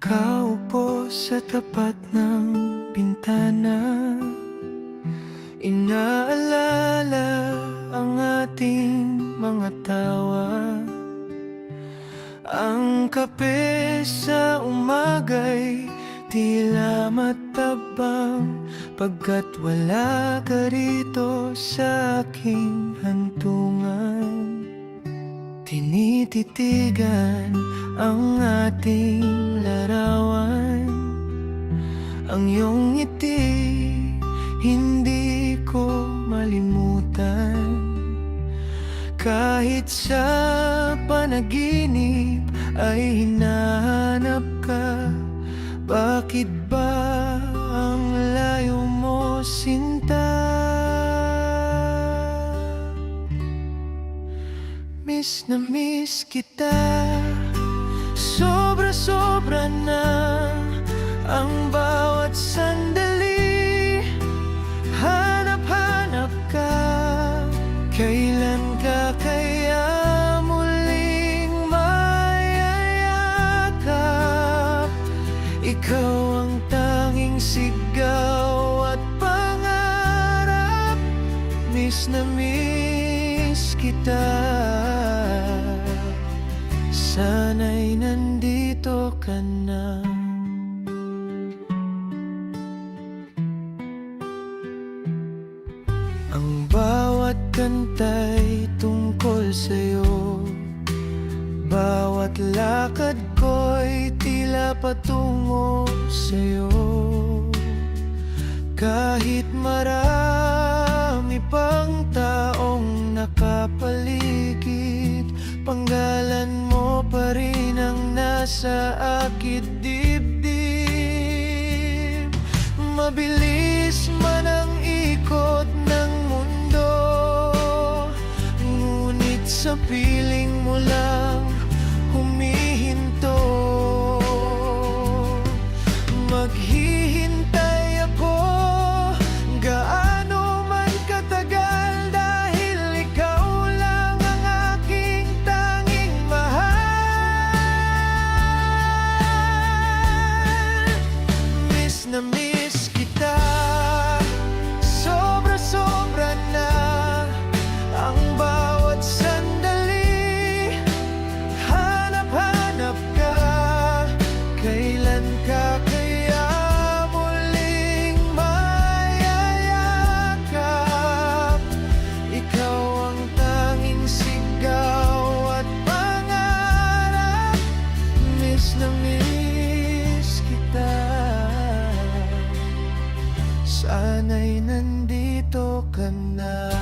Nakaupo sa tapat ng bintana, inaalala ang ating mga tawa. Ang kape sa umaga'y tila matabang, pagkat wala ka rito sa aking hantungan. Tinititigan ang ating larawan, ang iyong ngiti hindi ko malimutan. Kahit sa panaginip ay hinahanap ka, bakit ba ang layo mo, sinta? Miss na miss kita, sobra-sobra na ang bawat sandali. Hanap-hanap ka, kailan ka kaya muling mayayakap? Ikaw ang tanging sigaw at pangarap. Miss na miss kita, sana'y nandito ka na. Ang bawat kanta'y tungkol sa'yo, bawat lakad ko'y tila patungo sa'yo. Kahit marami pang taong nakapaligid, panggalan mo pa rin ang nasa akit dibdib. Mabilis man ang ikot ng mundo, ngunit sa piling mo lang humihinto. Maghihintay ako gaano man katagal, dahil ikaw lang ang aking tanging mahal. Miss na miss kita, sobra-sobra na ang bawat sandali. Hanap-hanap ka, kailan ka kaya muling mayayakap? Ikaw ang tanging sigaw at pangarap. Miss na miss kita, sana'y nandito ka na.